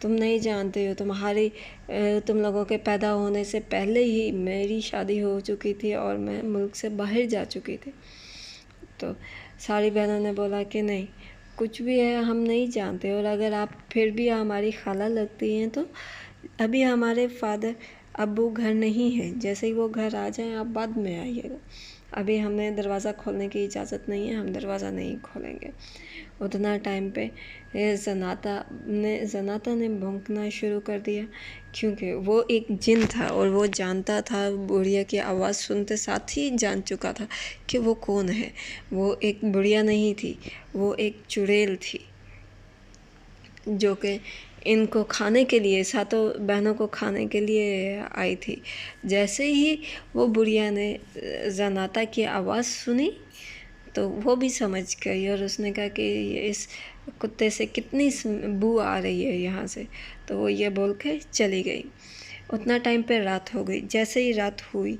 تم نہیں جانتے ہو، تم لوگوں کے پیدا ہونے سے پہلے ہی میری شادی ہو چکی تھی اور میں ملک سے باہر جا چکی تھی۔ تو ساری بہنوں نے بولا کہ نہیں، کچھ بھی ہے ہم نہیں جانتے، اور اگر آپ پھر بھی ہماری خالہ لگتی ہیں تو ابھی ہمارے ابو گھر نہیں ہیں، جیسے ہی وہ گھر آ جائیں آپ بعد میں آئیے گا، ابھی ہمیں دروازہ کھولنے کی اجازت نہیں ہے، ہم دروازہ نہیں کھولیں گے۔ اتنا ٹائم پہ زناتا نے بھونکنا شروع کر دیا، کیونکہ وہ ایک جن تھا اور وہ جانتا تھا، بڑھیا کی آواز سنتے ساتھ ہی جان چکا تھا کہ وہ کون ہے۔ وہ ایک بڑھیا نہیں تھی، وہ ایک چڑیل تھی جو کہ ان کو کھانے کے لیے، ساتوں بہنوں کو کھانے کے لیے آئی تھی۔ جیسے ہی وہ بڑھیا نے زناتا کی آواز سنی تو وہ بھی سمجھ گئی، اور اس نے کہا کہ اس کتے سے کتنی بو آ رہی ہے یہاں سے، تو وہ یہ بول کے چلی گئی۔ اتنا ٹائم پہ رات ہو گئی۔ جیسے ہی رات ہوئی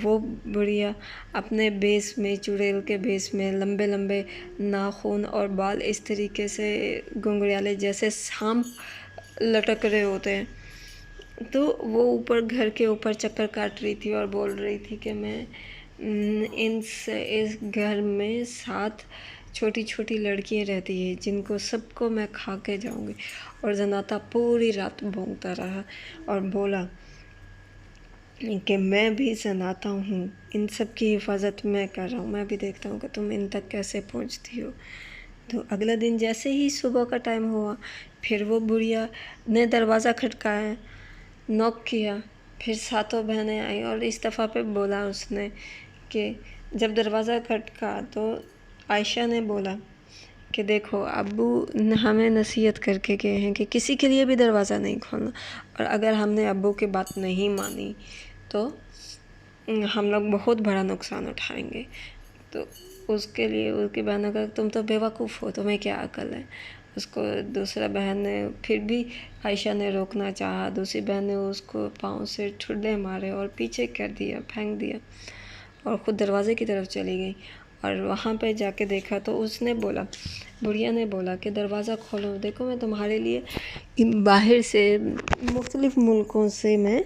وہ بڑھیا اپنے بیس میں، چڑیل کے بیس میں لمبے لمبے ناخن اور بال اس طریقے سے گنگریالے جیسے سانپ لٹک رہے ہوتے ہیں، تو وہ گھر کے اوپر چکر کاٹ رہی تھی اور بول رہی تھی کہ میں اس گھر میں 7 چھوٹی چھوٹی لڑکیاں رہتی ہیں جن کو سب کو میں کھا کے جاؤں گی۔ اور زناتا پوری رات بھونکتا رہا اور بولا کہ میں بھی زناتا ہوں، ان سب کی حفاظت میں کر رہا ہوں، میں بھی دیکھتا ہوں کہ تم ان تک کیسے پہنچتی ہو۔ تو اگلا دن جیسے ہی صبح کا ٹائم ہوا، پھر وہ بڑھیا نے دروازہ کھٹکایا، نوک کیا، پھر ساتوں بہنیں آئیں، اور اس دفعہ پہ بولا اس نے کہ جب دروازہ کھٹکا تو عائشہ نے بولا کہ دیکھو ابو ہمیں نصیحت کر کے گئے ہیں کہ کسی کے لیے بھی دروازہ نہیں کھولنا، اور اگر ہم نے ابو کی بات نہیں مانی تو ہم لوگ بہت بڑا نقصان اٹھائیں گے۔ تو اس کے لیے اس کی بہن نے کہا تم تو بیوقوف ہو، تمہیں کیا عقل ہے۔ اس کو دوسرا بہن نے پھر بھی عائشہ نے روکنا چاہا، دوسری بہن نے اس کو پاؤں سے ٹھڈے مارے اور پیچھے کر دیا، پھینک دیا، اور خود دروازے کی طرف چلی گئی۔ اور وہاں پہ جا کے دیکھا تو اس نے بولا، بڑھیا نے بولا کہ دروازہ کھولو، دیکھو میں تمہارے لیے باہر سے مختلف ملکوں سے میں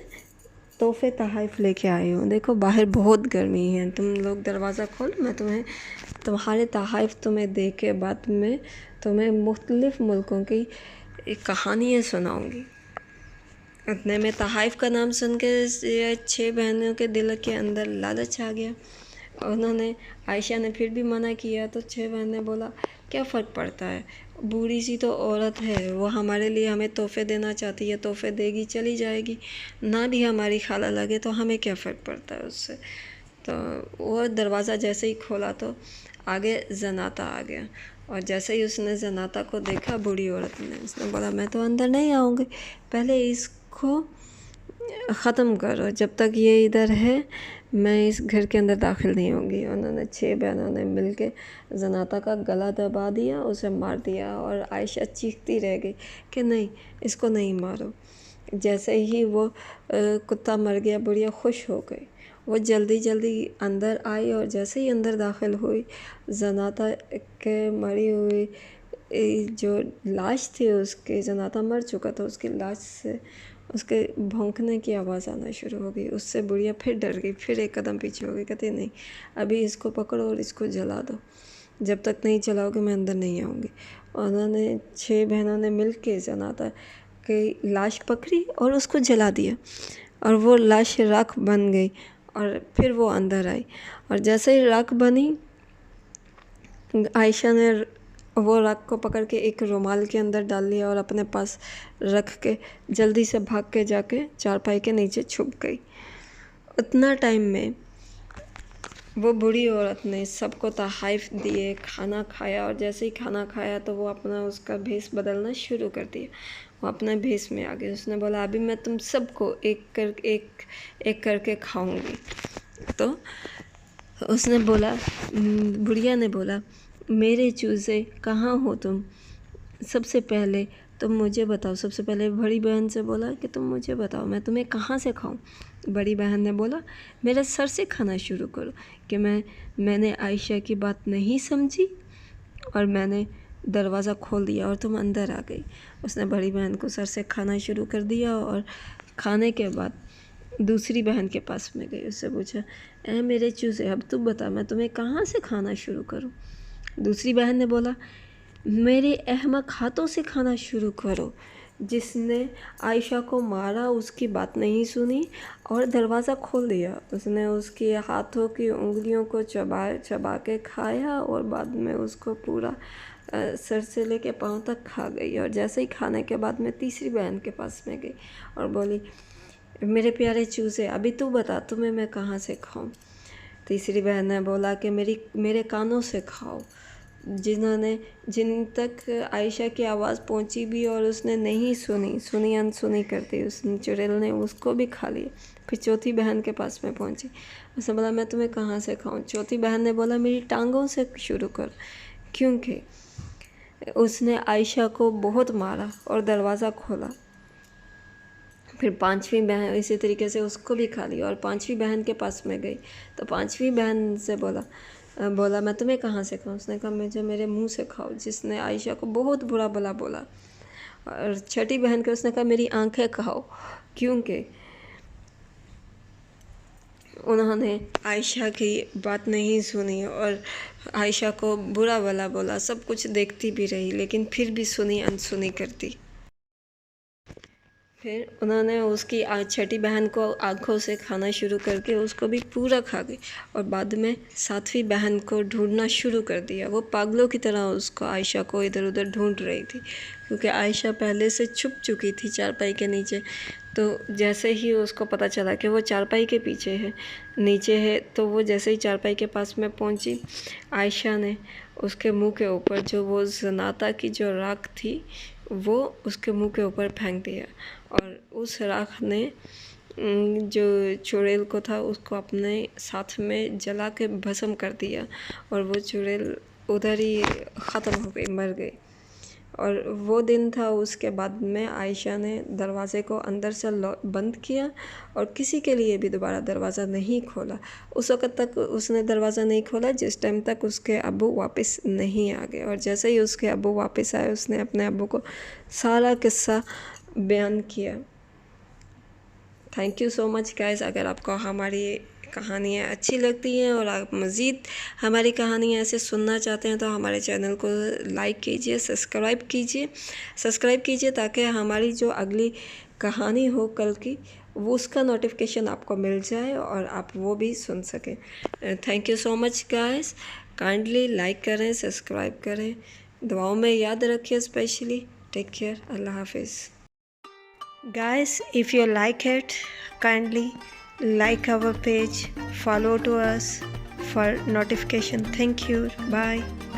تحفے تحائف لے کے آئی ہوں، دیکھو باہر بہت گرمی ہے، تم لوگ دروازہ کھولو، میں تمہارے تحائف تمہیں دے کے بعد میں تمہیں مختلف ملکوں کی کہانیاں سناؤں گی۔ اتنے میں تحائف کا نام سن کے 6 بہنوں کے دل کے اندر لالچ آ گیا۔ انہوں نے، عائشہ نے پھر بھی منع کیا تو 6 بہن نے بولا کیا فرق پڑتا ہے، بوڑھی سی تو عورت ہے، وہ ہمارے لیے ہمیں تحفے دینا چاہتی ہے، تحفے دے گی چلی جائے گی، نہ بھی ہماری خالہ لگے تو ہمیں کیا فرق پڑتا ہے اس سے۔ تو وہ دروازہ جیسے ہی کھولا تو آگے زناتا آ گیا، اور جیسے ہی اس نے زناتا کو دیکھا، بوڑھی عورت نے، اس نے بولا میں تو اندر نہیں آؤں گی، پہلے اس کو ختم کرو، جب تک یہ ادھر ہے میں اس گھر کے اندر داخل نہیں ہوں گی۔ انہوں نے 6 بہنوں نے مل کے زناتا کا گلا دبا دیا، اسے مار دیا، اور عائشہ چیختی رہ گئی کہ نہیں اس کو نہیں مارو۔ جیسے ہی وہ کتا مر گیا، بڑھیا خوش ہو گئی، وہ جلدی جلدی اندر آئی، اور جیسے ہی اندر داخل ہوئی، زناتا کے مری ہوئی جو لاش تھی، اس کے، زناتا مر چکا تھا، اس کی لاش سے اس کے بھونکنے کی آواز آنا شروع ہو گئی۔ اس سے بڑھیا پھر ڈر گئی، پھر ایک قدم پیچھے ہو گئی، کہتی نہیں ابھی اس کو پکڑو اور اس کو جلا دو، جب تک نہیں جلاؤ گے میں اندر نہیں آؤں گی۔ انہوں نے 6 بہنوں نے مل کے زناتا کی لاش پکڑی اور اس کو جلا دیا، اور وہ لاش راکھ بن گئی، اور پھر وہ اندر آئی، اور جیسے ہی راکھ بنی، عائشہ نے وہ راکھ کو پکڑ کے ایک رومال کے اندر ڈال لیا اور اپنے پاس رکھ کے جلدی سے بھاگ کے جا کے چارپائی کے نیچے چھپ گئی۔ اتنا ٹائم میں وہ بوڑھی عورت نے سب کو تحائف دیے، کھانا کھایا، اور جیسے ہی کھانا کھایا تو وہ اپنا اس کا بھیس بدلنا شروع کر دیا، وہ اپنے بھیس میں آ گئی۔ اس نے بولا ابھی میں تم سب کو ایک کر کے کھاؤں گی۔ تو اس نے بولا، بڑھیا نے بولا میرے چوزے کہاں ہو تم، سب سے پہلے تم مجھے بتاؤ۔ سب سے پہلے بڑی بہن سے بولا کہ تم مجھے بتاؤ میں تمہیں کہاں سے کھاؤں۔ بڑی بہن نے بولا میرے سر سے کھانا شروع کرو، کہ میں نے عائشہ کی بات نہیں سمجھی اور میں نے دروازہ کھول دیا اور تم اندر آ گئی۔ اس نے بڑی بہن کو سر سے کھانا شروع کر دیا اور کھانے کے بعد دوسری بہن کے پاس میں گئی، اس سے پوچھا اے میرے چوزے اب تو بتا میں تمہیں کہاں سے کھانا شروع کروں؟ دوسری بہن نے بولا میرے احمق ہاتھوں سے کھانا شروع کرو۔ جس نے عائشہ کو مارا اس کی بات نہیں سنی اور دروازہ کھول دیا، اس نے اس کی ہاتھوں کی انگلیوں کو چبا کے کھایا اور بعد میں اس کو پورا سر سے لے کے پاؤں تک کھا گئی، اور جیسے ہی کھانے کے بعد میں تیسری بہن کے پاس میں گئی اور بولی میرے پیارے چوزے ابھی تو بتا تمہیں میں کہاں سے کھاؤں؟ تیسری بہن نے بولا کہ میرے کانوں سے کھاؤ، جن تک عائشہ کی آواز پہنچی بھی اور اس نے نہیں سنی انسنی کرتی، اس چڑیل نے اس کو بھی کھا لیا۔ پھر چوتھی بہن کے پاس میں پہنچی، اس نے بولا میں تمہیں کہاں سے کھاؤں؟ چوتھی بہن نے بولا میری ٹانگوں سے شروع کر، کیونکہ اس نے عائشہ کو بہت مارا اور دروازہ کھولا۔ پھر پانچویں بہن اسی طریقے سے اس کو بھی کھا لیا اور پانچویں بہن کے پاس میں گئی تو پانچویں بہن سے بولا میں تمہیں کہاں سے کھاؤں؟ اس نے کہا مجھے میرے منہ سے کھاؤ، جس نے عائشہ کو بہت برا بلا بولا۔ اور چھٹی بہن کو اس نے کہا میری آنکھیں کھاؤ، کیونکہ انہوں نے عائشہ کی بات نہیں سنی اور عائشہ کو برا بلا بولا، سب کچھ دیکھتی بھی رہی لیکن پھر بھی سنی انسنی کرتی۔ پھر انہوں نے اس کی چھٹی بہن کو آنکھوں سے کھانا شروع کر کے اس کو بھی پورا کھا گئی، اور بعد میں ساتویں بہن کو ڈھونڈنا شروع کر دیا۔ وہ پاگلوں کی طرح اس کو عائشہ کو ادھر ادھر ڈھونڈ رہی تھی، کیونکہ عائشہ پہلے سے چھپ چکی تھی چارپائی کے نیچے۔ تو جیسے ہی اس کو پتہ چلا کہ وہ چارپائی کے نیچے ہے تو وہ جیسے ہی چارپائی کے پاس میں پہنچی، عائشہ نے اس کے منہ کے اوپر جو وہ زناتا کی جو راکھ تھی وہ اس کے منہ کے اوپر پھینک دیا، اور اس راکھ نے جو چڑیل کو تھا اس کو اپنے ساتھ میں جلا کے بھسم کر دیا، اور وہ چڑیل ادھر ہی ختم ہو گئی، مر گئی۔ اور وہ دن تھا، اس کے بعد میں عائشہ نے دروازے کو اندر سے بند کیا اور کسی کے لیے بھی دوبارہ دروازہ نہیں کھولا۔ اس وقت تک اس نے دروازہ نہیں کھولا جس ٹائم تک اس کے ابو واپس نہیں آ گئے، اور جیسے ہی اس کے ابو واپس آئے اس نے اپنے ابو کو سارا قصہ بیان کیا۔ Thank you so much guys. اگر آپ کو ہماری کہانیاں اچھی لگتی ہیں اور آپ مزید ہماری کہانیاں ایسے سننا چاہتے ہیں تو ہمارے چینل کو لائک کیجئے، سبسکرائب کیجئے تاکہ ہماری جو اگلی کہانی ہو کل کی وہ اس کا نوٹیفیکیشن آپ کو مل جائے اور آپ وہ بھی سن سکیں۔ Thank you so much guys. Kindly like کریں، سبسکرائب کریں، دعاؤں میں یاد رکھیں اسپیشلی۔ ٹیک کیئر، اللہ حافظ۔ Guys, if you like it, kindly like our page, follow to us for notification. Thank you. Bye.